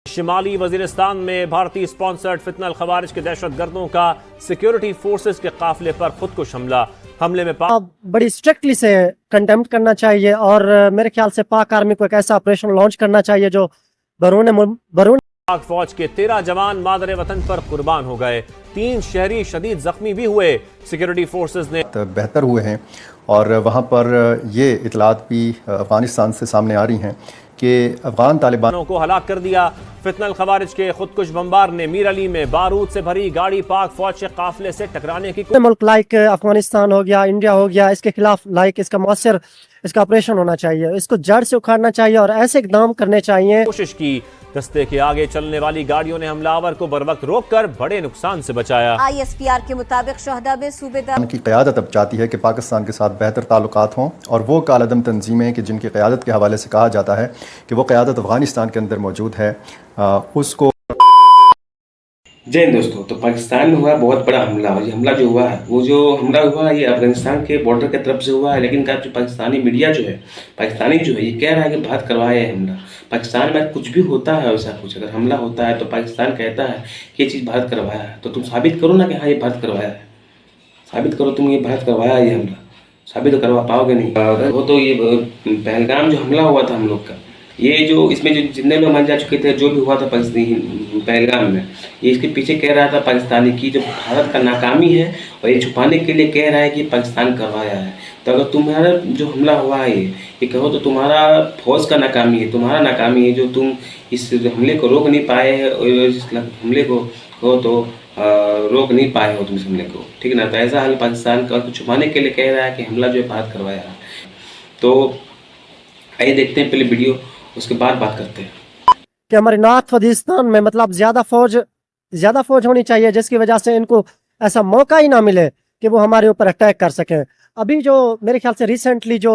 شمالی وزیرستان میں بھارتی سپانسرڈ فتنہ الخوارج کے دہشت گردوں کا سیکیورٹی فورسز کے قافلے پر خودکش حملے میں بڑی اسٹرکٹلی سے کنڈیمڈ کرنا چاہیے اور میرے خیال سے پاک آرمی کو ایک ایسا آپریشن لانچ کرنا چاہیے جو بیرون پاک فوج کے 13 جوان مادر وطن پر قربان ہو گئے، 3 شہری شدید زخمی بھی ہوئے۔ سیکیورٹی فورسز نے بہتر ہوئے ہیں اور وہاں پر یہ اطلاعات بھی افغانستان سے سامنے آ رہی ہیں کہ افغان طالبانوں کو ہلاک کر دیا۔ فتنہ الخوارج کے خودکش بمبار نے میر علی میں بارود سے بھری گاڑی پاک فوج کے قافلے سے ٹکرانے کی ملک لائک افغانستان ہو گیا، انڈیا ہو گیا، اس کے خلاف اس کا مؤثر اس کا آپریشن ہونا چاہیے، اس کو جڑ سے اکھاڑنا چاہیے اور ایسے اقدام کرنے چاہیے۔ کوشش کی، دستے کے آگے چلنے والی گاڑیوں نے حملہ آور کو بر وقت روک کر بڑے نقصان سے بچایا۔ ISPR کے مطابق شہداء میں صوبیدار کی قیادت اب چاہتی ہے کہ پاکستان کے ساتھ بہتر تعلقات ہوں، اور وہ کالعدم تنظیمیں کہ جن کی قیادت کے حوالے سے کہا جاتا ہے کہ وہ قیادت افغانستان کے اندر موجود ہے، اس کو جی دوستو، تو پاکستان میں ہوا بہت بڑا حملہ، اور یہ حملہ جو ہوا ہے وہ جو حملہ ہوا ہے یہ افغانستان کے بارڈر کی طرف سے ہوا ہے، لیکن جو پاکستانی میڈیا جو ہے یہ کہہ رہا ہے کہ بھارت کروایا ہے حملہ۔ پاکستان میں کچھ بھی ہوتا ہے ایسا کچھ، اگر حملہ ہوتا ہے تو پاکستان کہتا ہے کہ یہ چیز بھارت کروایا ہے، تو تم ثابت کرو نا کہ ہاں یہ بھارت کروایا ہے، ثابت کرو تم یہ بھارت کروایا ہے، یہ حملہ ثابت تو کروا پاؤ گے نہیں۔ وہ تو یہ پہلگام جو حملہ ہوا تھا ہم لوگ کا، یہ جو اس میں جو جتنے لوگ مر جا چکے تھے، جو بھی ہوا تھا پہلگام میں، یہ اس کے پیچھے کہہ رہا تھا پاکستانی کی جو بھارت کا ناکامی ہے، اور یہ چھپانے کے لیے کہہ رہا ہے کہ پاکستان کروایا ہے۔ تو اگر تمہارا جو حملہ ہوا ہے یہ کہو تو تمہارا فوج کا ناکامی ہے، تمہارا ناکامی ہے جو تم اس حملے کو روک نہیں پائے ہیں، اور اس حملے کو کہو تو روک نہیں پائے ہو تم اس حملے کو، ٹھیک ہے نا؟ تو ایسا حال پاکستان کا چھپانے کے لیے کہہ رہا ہے کہ حملہ جو ہے بھارت کروایا ہے۔ تو آئیے دیکھتے ہیں پہلے ویڈیو، اس کے بعد بات کرتے ہیں کہ ہمارے نارتھ وزیرستان میں مطلب زیادہ فوج ہونی چاہیے، جس کی وجہ سے ان کو ایسا موقع ہی نہ ملے کہ وہ ہمارے اوپر اٹیک کر سکیں۔ ابھی جو میرے خیال سے ریسنٹلی جو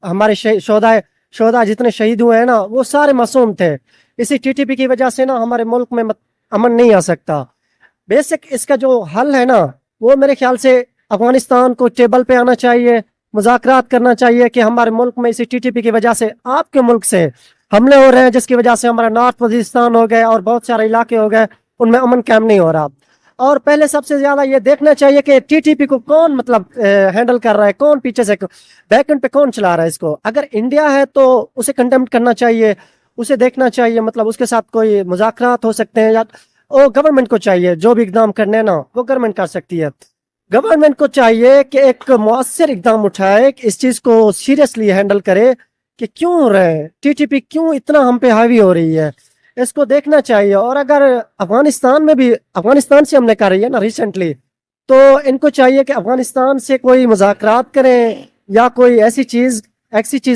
ہمارے شہداء جتنے شہید ہوئے ہیں نا، وہ سارے معصوم تھے۔ اسی TTP کی وجہ سے نا ہمارے ملک میں امن نہیں آ سکتا۔ بیسک اس کا جو حل ہے نا، وہ میرے خیال سے افغانستان کو ٹیبل پہ آنا چاہیے، مذاکرات کرنا چاہیے کہ ہمارے ملک میں اسی TTP کی وجہ سے آپ کے ملک سے حملے ہو رہے ہیں، جس کی وجہ سے ہمارا نارتھ وزیرستان ہو گئے اور بہت سارے علاقے ہو گئے، ان میں امن قائم نہیں ہو رہا۔ اور پہلے سب سے زیادہ یہ دیکھنا چاہیے کہ TTP کو کون مطلب ہینڈل کر رہا ہے، کون پیچھے سے بیک اینڈ پہ کون چلا رہا ہے اس کو۔ اگر انڈیا ہے تو اسے کنڈیمڈ کرنا چاہیے، اسے دیکھنا چاہیے، مطلب اس کے ساتھ کوئی مذاکرات ہو سکتے ہیں، یا گورنمنٹ کو چاہیے جو بھی اقدام کرنے ہیں نا وہ گورنمنٹ کر سکتی ہے۔ گورنمنٹ کو چاہیے کہ ایک مؤثر اقدام اٹھائے، کہ اس چیز کو سیریسلی ہینڈل کرے کہ کیوں ہو رہے ہیں، TTP کیوں اتنا ہم پہ حاوی ہو رہی ہے، اس کو دیکھنا چاہیے۔ اور اگر افغانستان سے ہم نے کر رہی ہے نا ریسنٹلی، تو ان کو چاہیے کہ افغانستان سے کوئی مذاکرات کریں، یا کوئی ایسی چیز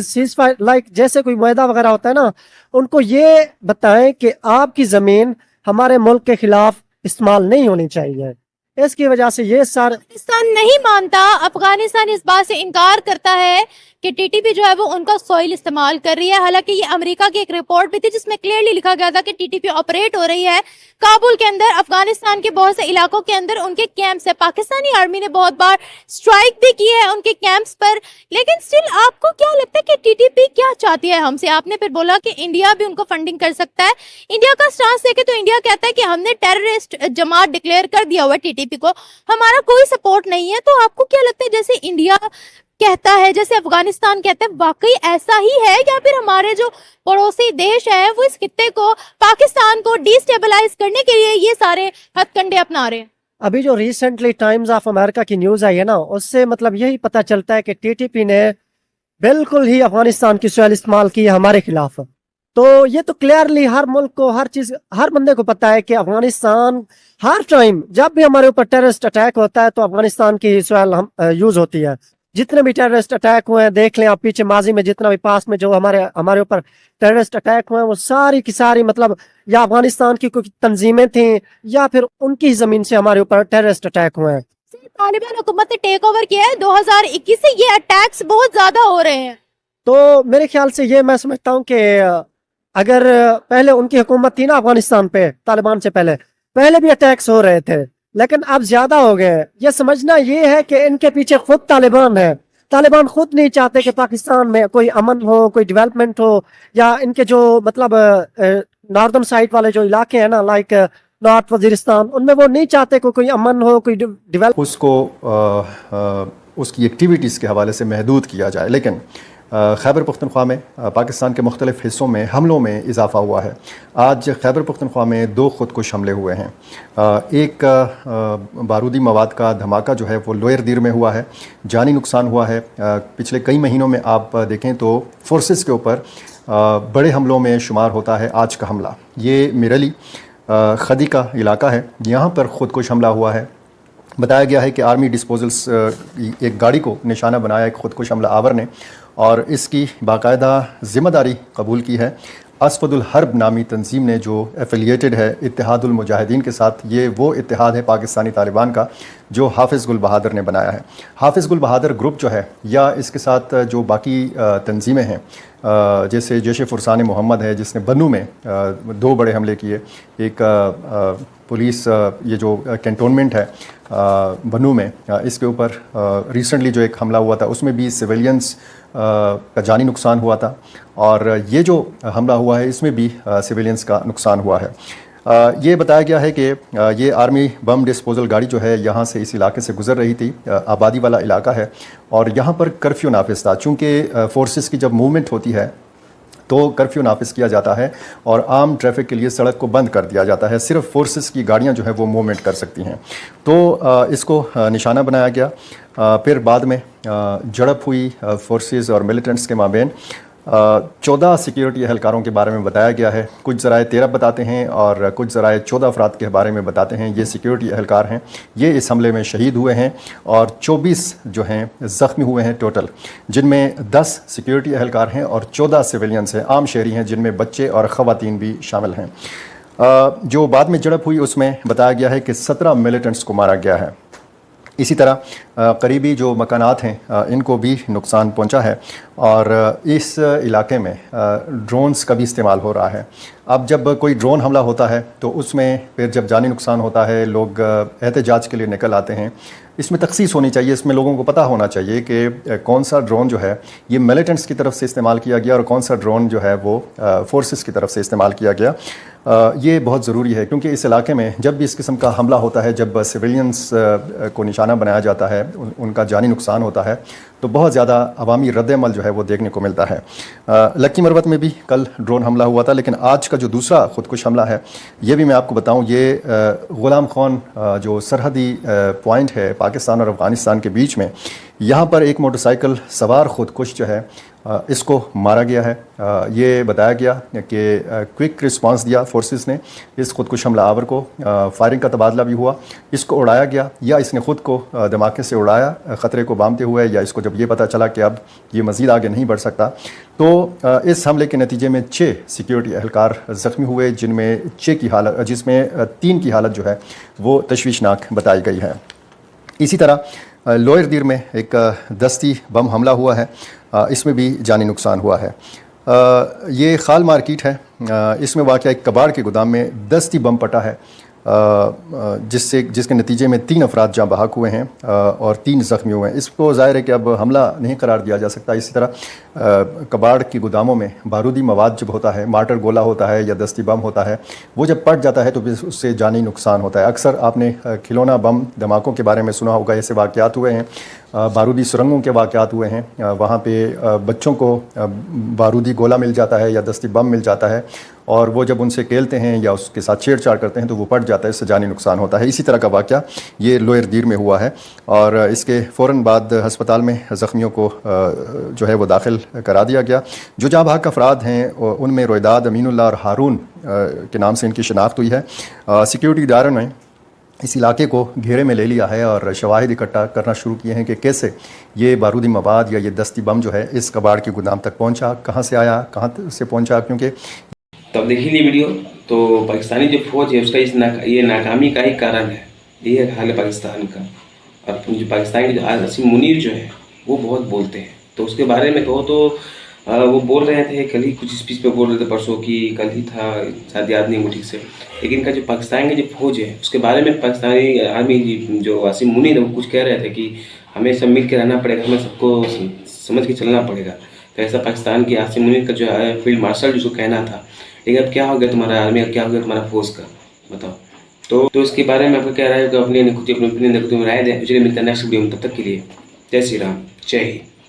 سیز فائر لائک جیسے کوئی معاہدہ وغیرہ ہوتا ہے نا، ان کو یہ بتائیں کہ آپ کی زمین ہمارے ملک کے خلاف استعمال نہیں ہونی چاہیے۔ اس کی وجہ سے یہ پاکستان نہیں مانتا، افغانستان اس بات سے انکار کرتا ہے کہ TTP جو ہے وہ ان کا سوئل استعمال کر رہی ہے۔ حالانکہ یہ امریکہ کی ایک رپورٹ بھی تھی جس میں کلیئرلی لکھا گیا تھا کہ TTP آپریٹ ہو رہی ہے کابل کے اندر، افغانستان کے بہت سے علاقوں کے اندر ان کے کیمپس ہے۔ پاکستانی آرمی نے بہت بار سٹرائک بھی کی ہے ان کے کیمپس پر، لیکن سٹل آپ کو کیا لگتا ہے کہ TTP کیا چاہتی ہے ہم سے؟ آپ نے پھر بولا کہ انڈیا بھی ان کو فنڈنگ کر سکتا ہے۔ انڈیا کا سٹانس دیکھیں تو انڈیا کہتا ہے کہ ہم نے ٹیررسٹ جماعت ڈکلیئر کر دیا ہوا ہے TTP کو، ہمارا کوئی سپورٹ نہیں ہے۔ تو آپ کو کیا لگتا ہے جیسے انڈیا کہتا ہے، جیسے افغانستان کہتا ہے، واقعی ایسا ہی ہے، یا پھر ہمارے جو پڑوسی دیش ہیں وہ اس خطے کو، پاکستان کو ڈی سٹیبلائز کرنے کے لیے یہ سارے ہتھ کنڈے اپنا رہے ہیں؟ ابھی جو ریسنٹلی ٹائمز آف امریکہ کی نیوز آئی ہے نا، اس سے مطلب یہی پتہ چلتا ہے کہ TTP نے بالکل ہی افغانستان کی سوئل استعمال کی ہے ہمارے خلاف۔ تو یہ تو کلیئرلی ہر ملک کو، ہر بندے کو پتا ہے کہ افغانستان ہر ٹائم جب بھی ہمارے اوپر ٹیررسٹ اٹیک ہوتا ہے تو افغانستان کی سوئل یوز ہوتی ہے۔ جتنے بھی ٹیررسٹ اٹیک ہوئے ہیں دیکھ لیں آپ پیچھے ماضی میں، جتنا بھی پاس میں جو ہمارے اوپر ٹیررسٹ اٹیک ہوئے ہیں، وہ ساری کی ساری مطلب یا افغانستان کی کوئی تنظیمیں تھیں، یا پھر ان کی زمین سے ہمارے اوپر ٹیررسٹ اٹیک ہوئے ہیں۔ طالبان حکومت نے ٹیک اوور کیا ہے 2021 سے، یہ اٹیکس بہت زیادہ ہو رہے ہیں۔ تو میرے خیال سے یہ میں سمجھتا ہوں کہ اگر پہلے ان کی حکومت تھی نا افغانستان پہ، طالبان سے پہلے بھی اٹیکس ہو رہے تھے، لیکن اب زیادہ ہو گئے۔ یہ سمجھنا یہ ہے کہ ان کے پیچھے خود طالبان ہے، तालिबान खुद नहीं चाहते कि पाकिस्तान में कोई अमन हो, कोई डेवलपमेंट हो, या इनके जो मतलब नॉर्दर्न साइड वाले जो इलाके हैं ना, लाइक नॉर्थ वजीरिस्तान, उनमें वो नहीं चाहते कोई अमन हो, कोई डेवलप उसको उसकी एक्टिविटीज़ के हवाले से महदूद किया जाए। लेकिन खैबर पख्तनख्वा में पाकिस्तान के मुख्तलिफ़ हिस्सों में हमलों में इजाफ़ा हुआ है। आज खैबर पख्तनख्वा में 2 ख़ुदकुश हमले हुए हैं। एक बारूदी मवाद का धमाका जो है वो लोअर दीर में हुआ है, जानी नुकसान हुआ है। पिछले कई महीनों में आप देखें तो फोर्सेस के ऊपर बड़े हमलों में शुमार होता है आज का हमला। ये मिरली खदी का इलाका है, यहाँ पर ख़ुदकुश हमला हुआ है। बताया गया है कि आर्मी डिस्पोजल्स एक गाड़ी को निशाना बनाया एक ख़ुदकुश हमला आवर ने, और इसकी बाकायदा ज़िम्मेदारी कबूल की है असफदुल हर्ब नामी तंजीम ने, जो एफिलिएटेड है इत्तेहादुल मुजाहिदीन के साथ। ये वो इत्तेहाद है पाकिस्तानी तालिबान का जो हाफिज़ गुल बहादुर ने बनाया है। हाफिज़ गुल बहादुर ग्रुप जो है, या इसके साथ जो बाकी तंजीमें हैं, जैसे जैश फुरसान मोहम्मद है जिसने बन्नू में 2 बड़े हमले किए, एक पुलिस ये जो कैंटोनमेंट है बन्नू में, इसके ऊपर रिसेंटली जो एक हमला हुआ था उसमें भी सिविलियंस का जानी नुकसान हुआ था, और ये जो हमला हुआ है इसमें भी सिविलियंस का नुकसान हुआ है। ये बताया गया है कि ये आर्मी बम डिस्पोजल गाड़ी जो है यहाँ से इस इलाके से गुज़र रही थी। आबादी वाला इलाका है और यहाँ पर कर्फ्यू नाफिज था। चूँकि फोर्सेस की जब मूवमेंट होती है तो कर्फ्यू नाफिज किया जाता है और आम ट्रैफिक के लिए सड़क को बंद कर दिया जाता है, सिर्फ फोर्सेस की गाड़ियाँ जो है वो मूवमेंट कर सकती हैं। तो इसको निशाना बनाया गया। फिर बाद में झड़प हुई फोर्सेस और मिलिटेंट्स के माबेन। 14 सिक्योरिटी एहलकारों के बारे में बताया गया है। कुछ ज़राए 13 बताते हैं और कुछ ज़राए 14 अफराद के बारे में बताते हैं। ये सिक्योरिटी एहलकार हैं, ये इस हमले में शहीद हुए हैं, और 24 जो हैं ज़ख्मी हुए हैं टोटल, जिनमें 10 सिक्योरिटी एहलकार हैं और 14 सिविलियंस हैं, आम शहरी हैं, जिनमें बच्चे और ख़वातीन भी शामिल हैं। जो बाद में झड़प हुई उसमें बताया गया है कि 17 मिलिटेंट्स को मारा गया है। इसी तरह करीबी जो मकानात हैं इनको भी नुकसान पहुंचा है, और इस इलाके में ड्रोन्स का भी इस्तेमाल हो रहा है। अब जब कोई ड्रोन हमला होता है तो उसमें फिर जब जानी नुकसान होता है, लोग एहतजाज के लिए निकल आते हैं। इसमें तखसीस होनी चाहिए, इसमें लोगों को पता होना चाहिए कि कौन सा ड्रोन जो है ये मिलिटेंट्स की तरफ से इस्तेमाल किया गया और कौन सा ड्रोन जो है वो फोर्सेस की तरफ से इस्तेमाल किया गया। ये बहुत ज़रूरी है, क्योंकि इस इलाके में जब भी इस किस्म का हमला होता है, जब सिविलियंस को निशाना बनाया जाता है, उनका जानी नुकसान होता है, तो बहुत ज़्यादा अवामी रद्द-ए-अमल जो है वो देखने को मिलता है। लक्की मरवत में भी कल ड्रोन हमला हुआ था, लेकिन आज का जो दूसरा खुदकुश हमला है ये भी मैं आपको बताऊं, ये ग़ुलाम खान जो सरहदी पॉइंट है पाकिस्तान और अफ़गानिस्तान के बीच में, यहाँ पर एक मोटरसाइकिल सवार खुदकुश जो है इसको मारा गया है। ये बताया गया कि क्विक रिस्पांस दिया फोर्सेस ने इस खुदकुश हमला आवर को, फायरिंग का तबादला भी हुआ, इसको उड़ाया गया या इसने ख़ुद को धमाके से उड़ाया ख़तरे को बांधते हुए, या इसको जब ये पता चला कि अब ये मज़ीद आगे नहीं बढ़ सकता। तो इस हमले के नतीजे में 6 सिक्योरिटी एहलकार ज़ख्मी हुए, जिनमें 6 की हालत, जिसमें 3 की हालत जो है वो तशवीशनाक बताई गई है। इसी तरह लोअर दीर में एक दस्ती बम हमला हुआ है, इसमें भी जानी नुकसान हुआ है। ये खाल मार्केट है, इसमें वाक़या एक कबाड़ के गोदाम में दस्ती बम पटा है, जिसके नतीजे में 3 अफराद जाँ बहक हुए हैं और 3 ज़ख्मी हुए हैं। इसको ज़ाहिर है कि अब हमला नहीं करार दिया जा सकता। इसी तरह कबाड़ की गोदामों में बारूदी मवाद जब होता है, मार्टर गोला होता है या दस्ती बम होता है, वो जब पट जाता है तो उससे जानी नुकसान होता है। अक्सर आपने खिलौना बम धमाकों के बारे में सुना होगा, ऐसे वाक़यात हुए हैं। बारूदी सुरंगों के वाक़यात हुए हैं, वहाँ पे बच्चों को बारूदी गोला मिल जाता है या दस्ती बम मिल जाता है, और वो जब उनसे खेलते हैं या उसके साथ छेड़छाड़ करते हैं तो वो पट जाता है, इससे जानी नुकसान होता है। इसी तरह का वाक़या ये लोअर दीर में हुआ है, और इसके फ़ौरन बाद अस्पताल में ज़ख्मियों को जो है वो दाखिल करा दिया गया। जो जाँ बहक अफराद हैं उनमें रोयदाद, अमीनुल्लाह और हारून के नाम से इनकी शनाख्त हुई है। सिक्योरिटी इदारों ने इस इलाके को घेरे में ले लिया है और शवाहिद इकट्ठा करना शुरू किए हैं कि कैसे ये बारूदी मवाद या ये दस्ती बम जो है इस कबाड़ के गोदाम तक पहुंचा, कहां से आया, कहां से पहुंचा। क्योंकि तो अब देखिए वीडियो, तो पाकिस्तानी जो फौज है उसका ये नाकामी का ही कारण है, ये हाल है पाकिस्तान का। और जो पाकिस्तान के जो आसिम मुनीर जो है वो बहुत बोलते हैं, तो उसके बारे में कहो तो वो बोल रहे थे कल ही कुछ स्पीच पे बोल रहे थे परसों कि कल ही था, शायद याद नहीं मुझे ठीक से, लेकिन इनका जो पाकिस्तान की जो फौज है उसके बारे में पाकिस्तानी आर्मी जो वासिम मुनीर है वो कुछ कह रहे थे कि हमें सब मिल के रहना पड़ेगा, हमें सबको समझ के चलना पड़ेगा। तो ऐसा पाकिस्तान की आसिम मुनीर का जो है फील्ड मार्शल जिसको कहना था, लेकिन अब क्या हो गया तुम्हारा आर्मी का, क्या हो गया तुम्हारा फौज का, बताओ। तो इसके बारे में आपका क्या राय है, अपनी ओपिनियन देकर तुम राय दें। मुझे मिलता है नेक्स्ट वीडियो में, तब तक के लिए जय श्री राम, जय हिंद।